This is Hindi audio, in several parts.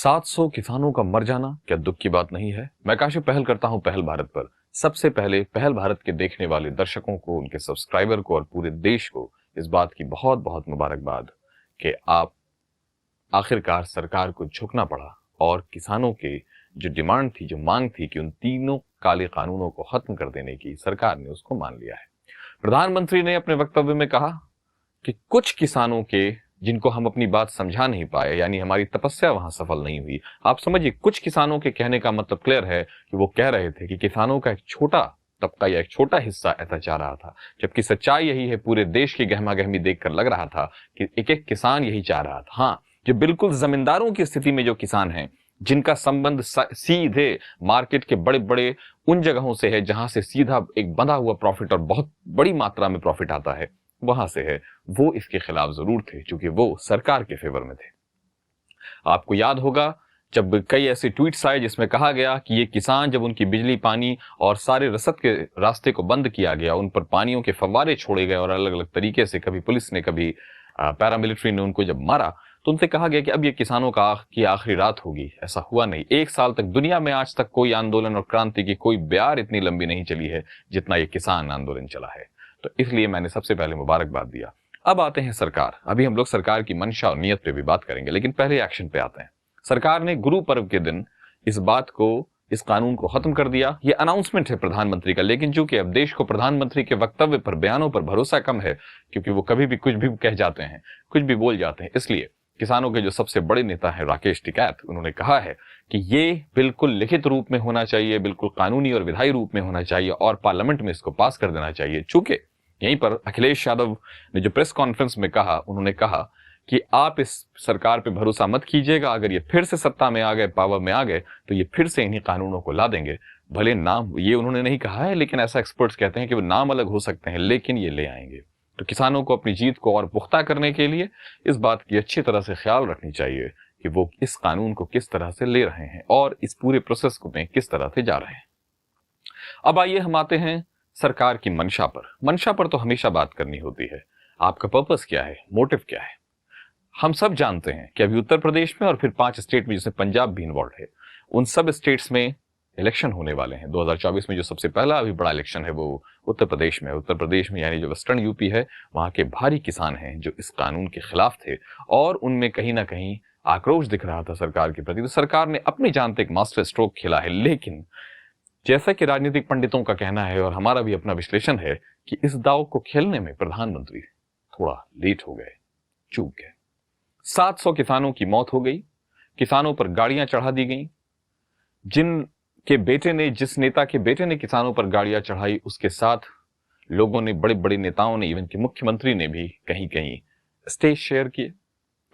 700 किसानों का मर जाना क्या दुख की बात नहीं है। मैं काशी पहल करता हूं पहल भारत पर। सबसे पहले पहल भारत के देखने वाले दर्शकों को, उनके सब्सक्राइबर को और पूरे देश को इस बात की बहुत बहुत मुबारकबाद कि आप आखिरकार सरकार को झुकना पड़ा और किसानों के जो डिमांड थी, जो मांग थी कि उन तीनों काले कानूनों को खत्म कर देने की, सरकार ने उसको मान लिया है। प्रधानमंत्री ने अपने वक्तव्य में कहा कि कुछ किसानों के, जिनको हम अपनी बात समझा नहीं पाए, यानी हमारी तपस्या वहां सफल नहीं हुई। आप समझिए, कुछ किसानों के कहने का मतलब क्लियर है कि वो कह रहे थे कि किसानों का एक छोटा तबका या एक छोटा हिस्सा ऐसा चाह रहा था, जबकि सच्चाई यही है, पूरे देश की गहमा गहमी देखकर लग रहा था कि एक एक किसान यही चाह रहा था। हाँ, जो बिल्कुल जमींदारों की स्थिति में जो किसान हैं, जिनका संबंध सीधे मार्केट के बड़े बड़े उन जगहों से है जहां से सीधा एक बंधा हुआ प्रॉफिट और बहुत बड़ी मात्रा में प्रॉफिट आता है, वहां से है, वो इसके खिलाफ जरूर थे, क्योंकि वो सरकार के फेवर में थे। आपको याद होगा जब कई ऐसे ट्वीट्स आए जिसमें कहा गया कि ये किसान, जब उनकी बिजली, पानी और सारे रसद के रास्ते को बंद किया गया, उन पर पानियों के फव्वारे छोड़े गए और अलग अलग तरीके से, कभी पुलिस ने, कभी पैरामिलिट्री ने उनको जब मारा, तो उनसे कहा गया कि अब ये किसानों की आखिरी रात होगी। ऐसा हुआ नहीं। 1 साल तक दुनिया में आज तक कोई आंदोलन और क्रांति की कोई ब्यार इतनी लंबी नहीं चली है जितना ये किसान आंदोलन चला है। तो इसलिए मैंने सबसे पहले मुबारकबाद दिया। अब आते हैं सरकार। अभी हम लोग सरकार की मंशा और नियत पे भी बात करेंगे, लेकिन पहले एक्शन पे आते हैं। सरकार ने गुरु पर्व के दिन इस कानून को खत्म कर दिया। ये अनाउंसमेंट है प्रधानमंत्री का, लेकिन चूंकि अब देश को प्रधानमंत्री के वक्तव्य पर, बयानों पर भरोसा कम है, क्योंकि वो कभी भी कुछ भी कह जाते हैं, कुछ भी बोल जाते हैं, इसलिए किसानों के जो सबसे बड़े नेता हैं राकेश टिकैत, उन्होंने कहा है कि ये बिल्कुल लिखित रूप में होना चाहिए, बिल्कुल कानूनी और विधायी रूप में होना चाहिए और पार्लियामेंट में इसको पास कर देना चाहिए। चूंकि यहीं पर अखिलेश यादव ने जो प्रेस कॉन्फ्रेंस में कहा, उन्होंने कहा कि आप इस सरकार पे भरोसा मत कीजिएगा, अगर ये फिर से सत्ता में आ गए, पावर में आ गए, तो ये फिर से इन्हीं कानूनों को ला देंगे। भले नाम ये उन्होंने नहीं कहा है, लेकिन ऐसा एक्सपर्ट्स कहते हैं कि वो नाम अलग हो सकते हैं, लेकिन ये ले आएंगे। तो किसानों को अपनी जीत को और पुख्ता करने के लिए इस बात की अच्छी तरह से ख्याल रखनी चाहिए कि वो इस कानून को किस तरह से ले रहे हैं और इस पूरे प्रोसेस में किस तरह से जा रहे हैं। अब आइए हम आते हैं सरकार की मंशा पर। मंशा पर तो हमेशा बात करनी होती है। आपका पर्पस क्या है, मोटिव क्या है? हम सब जानते हैं कि अभी उत्तर प्रदेश में और फिर 5 स्टेट में, जिसमें पंजाब भी इन्वॉल्व है, उन सब स्टेट्स में इलेक्शन होने वाले हैं। 2024 में जो सबसे पहला अभी बड़ा इलेक्शन है वो उत्तर प्रदेश में। उत्तर प्रदेश में, यानी जो वेस्टर्न यूपी है, वहां के भारी किसान हैं जो इस कानून के खिलाफ थे और उनमें कहीं ना कहीं आक्रोश दिख रहा था सरकार के प्रति। तो सरकार ने अपने जानते एक मास्टर स्ट्रोक खेला है, लेकिन जैसा कि राजनीतिक पंडितों का कहना है और हमारा भी अपना विश्लेषण है कि इस दाव को खेलने में प्रधानमंत्री थोड़ा लेट हो गए, चूक गए। 700 किसानों की मौत हो गई, किसानों पर गाड़ियां चढ़ा दी गई। जिस नेता के बेटे ने किसानों पर गाड़ियां चढ़ाई, उसके साथ लोगों ने, बड़े बड़े नेताओं ने, इवन कि मुख्यमंत्री ने भी कहीं कहीं स्टेज शेयर किए।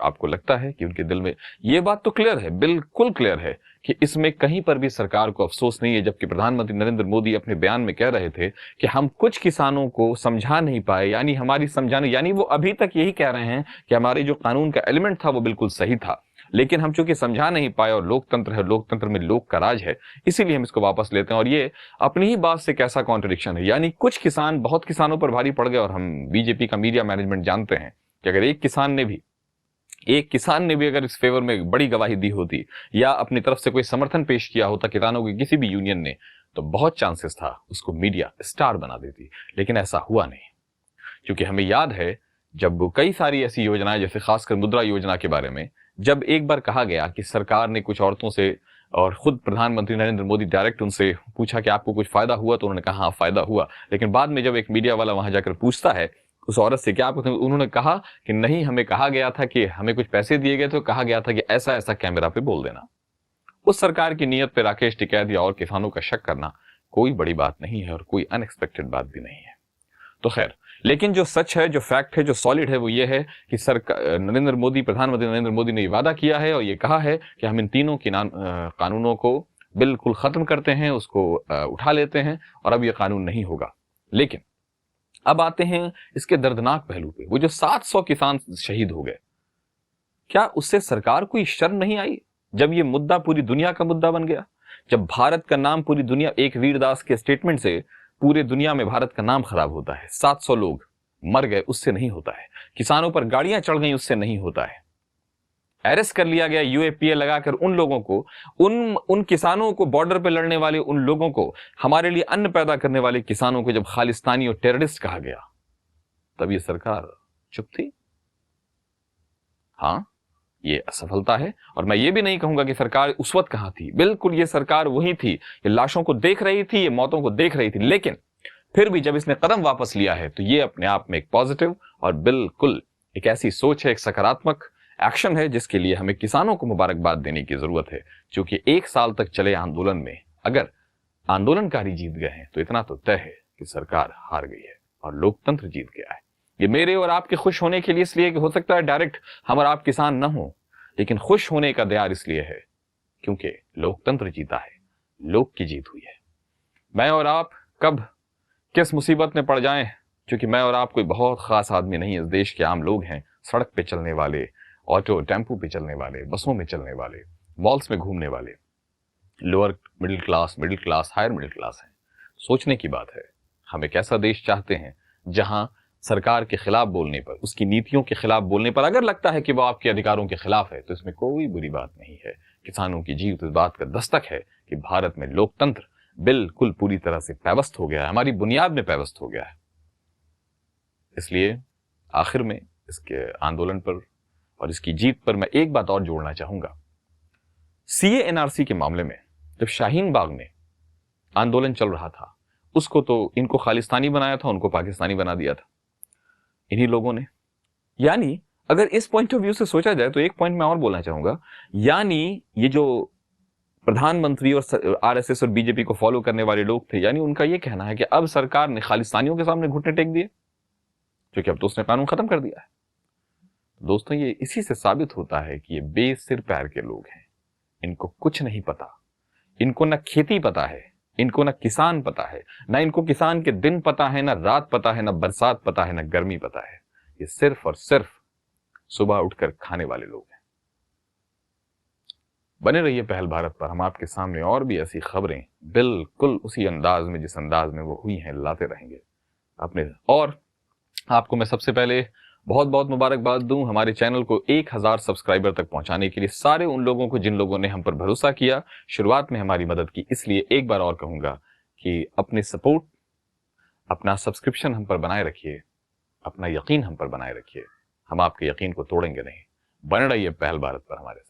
आपको लगता है कि उनके दिल में यह बात तो क्लियर है, बिल्कुल क्लियर है कि इसमें कहीं पर भी सरकार को अफसोस नहीं है, जबकि प्रधानमंत्री नरेंद्र मोदी अपने बयान में कह रहे थे कि हम कुछ किसानों को समझा नहीं पाए, यानी हमारी समझाने, यानी वो अभी तक यही कह रहे हैं कि हमारे जो कानून का एलिमेंट था वो बिल्कुल सही था, लेकिन हम चूंकि समझा नहीं पाए, और लोकतंत्र है, लोकतंत्र में लोक का राज है, इसीलिए हम इसको वापस लेते हैं। और ये अपनी ही बात से कैसा कॉन्ट्रडिक्शन है, यानी कुछ किसान बहुत किसानों पर भारी पड़ गए, और हम बीजेपी का मीडिया मैनेजमेंट जानते हैं कि अगर एक किसान ने भी अगर इस फेवर में बड़ी गवाही दी होती या अपनी तरफ से कोई समर्थन पेश किया होता किसानों की किसी भी यूनियन ने, तो बहुत चांसेस था उसको मीडिया स्टार बना देती, लेकिन ऐसा हुआ नहीं। क्योंकि हमें याद है जब कई सारी ऐसी योजनाएं, जैसे खासकर मुद्रा योजना के बारे में, जब एक बार कहा गया कि सरकार ने कुछ औरतों से, और खुद प्रधानमंत्री नरेंद्र मोदी डायरेक्ट उनसे पूछा कि आपको कुछ फायदा हुआ, तो उन्होंने कहा हाँ फायदा हुआ। लेकिन बाद में जब एक मीडिया वाला वहां जाकर पूछता है उस औरत से क्या आपको, उन्होंने कहा कि नहीं, हमें कहा गया था कि हमें कुछ पैसे दिए गए, तो कहा गया था कि ऐसा ऐसा कैमरा पे बोल देना। उस सरकार की नीयत पे राकेश टिकैत या और किसानों का शक करना कोई बड़ी बात नहीं है और कोई अनएक्सपेक्टेड बात भी नहीं है। तो खैर, लेकिन जो सच है, जो फैक्ट है, जो सॉलिड है, वो ये है कि प्रधानमंत्री नरेंद्र मोदी ने ये वादा किया है और ये कहा है कि हम इन तीनों कानूनों को बिल्कुल खत्म करते हैं, उसको उठा लेते हैं और अब ये कानून नहीं होगा। लेकिन अब आते हैं इसके दर्दनाक पहलू पे। वो जो 700 किसान शहीद हो गए, क्या उससे सरकार को शर्म नहीं आई जब ये मुद्दा पूरी दुनिया का मुद्दा बन गया? जब भारत का नाम पूरी दुनिया, एक वीरदास के स्टेटमेंट से पूरे दुनिया में भारत का नाम खराब होता है। 700 लोग मर गए, उससे नहीं होता है। किसानों पर गाड़ियां चढ़ गई, उससे नहीं होता है। अरेस्ट कर लिया गया यूएपीए लगाकर उन लोगों को, उन किसानों को, बॉर्डर पे लड़ने वाले उन लोगों को, हमारे लिए अन्न पैदा करने वाले किसानों को जब खालिस्तानी और टेररिस्ट कहा गया, तब ये सरकार चुप थी। हाँ, ये असफलता है। और मैं ये भी नहीं कहूंगा कि सरकार उस वक्त कहां थी, बिल्कुल ये सरकार वही थी, ये लाशों को देख रही थी, ये मौतों को देख रही थी, लेकिन फिर भी जब इसने कदम वापस लिया है तो ये अपने आप में एक पॉजिटिव और बिल्कुल एक ऐसी सोच है, एक सकारात्मक एक्शन है जिसके लिए हमें किसानों को मुबारकबाद देने की जरूरत है। क्योंकि 1 साल तक चले आंदोलन में अगर आंदोलनकारी जीत गए हैं तो इतना तो तय है कि सरकार हार गई है और लोकतंत्र जीत गया है। ये मेरे और आपके खुश होने के लिए इसलिए कि हो सकता है डायरेक्ट हम और आप किसान न हो, लेकिन खुश होने का दयार इसलिए है क्योंकि लोकतंत्र जीता है, लोक की जीत हुई है। मैं और आप कब किस मुसीबत में पड़ जाएं, क्योंकि मैं और आप कोई बहुत खास आदमी नहीं, इस देश के आम लोग हैं, सड़क पे चलने वाले, ऑटो टेम्पो पे चलने वाले, बसों में चलने वाले, मॉल्स में घूमने वाले, lower middle class, higher middle class हैं। सोचने की बात है, हम एक ऐसा देश चाहते हैं जहां सरकार के खिलाफ बोलने पर, उसकी नीतियों के खिलाफ बोलने पर अगर लगता है कि वो आपके अधिकारों के खिलाफ है तो इसमें कोई बुरी बात नहीं है। किसानों की जीत इस बात का दस्तक है कि भारत में लोकतंत्र बिल्कुल पूरी तरह से पैवस्त हो गया है, हमारी बुनियाद में पैवस्त हो गया है। इसलिए आखिर में इसके आंदोलन पर और इसकी जीत पर मैं एक बात और जोड़ना चाहूंगा। सीए एनआरसी के मामले में जब शाहीन बाग में आंदोलन चल रहा था, उसको तो इनको खालिस्तानी बनाया था, उनको पाकिस्तानी बना दिया था इन्हीं लोगों ने। यानी अगर इस पॉइंट ऑफ व्यू से सोचा जाए तो एक पॉइंट मैं और बोलना चाहूंगा, यानी ये जो प्रधानमंत्री और आरएसएस और बीजेपी को फॉलो करने वाले लोग थे, यानी उनका ये कहना है कि अब सरकार ने खालिस्तानियों के सामने घुटने टेक दिए क्योंकि अब तो उसने कानून खत्म कर दिया है। दोस्तों, ये इसी से साबित होता है कि ये बेसिर पैर के लोग हैं, इनको कुछ नहीं पता, इनको न खेती पता है, इनको न किसान पता है, ना इनको किसान के दिन पता है, ना रात पता है, ना बरसात पता है, ना गर्मी पता है। ये सिर्फ और सिर्फ सुबह उठकर खाने वाले लोग हैं। बने रहिए पहल भारत पर, हम आपके सामने और भी ऐसी खबरें बिल्कुल उसी अंदाज में जिस अंदाज में वो हुई हैं लाते रहेंगे अपने। और आपको मैं सबसे पहले बहुत बहुत मुबारकबाद दूं हमारे चैनल को 1000 सब्सक्राइबर तक पहुंचाने के लिए, सारे उन लोगों को जिन लोगों ने हम पर भरोसा किया, शुरुआत में हमारी मदद की। इसलिए एक बार और कहूंगा कि अपने सपोर्ट, अपना सब्सक्रिप्शन हम पर बनाए रखिए, अपना यकीन हम पर बनाए रखिए। हम आपके यकीन को तोड़ेंगे नहीं। बने रहिए पहल भारत पर हमारे साथ।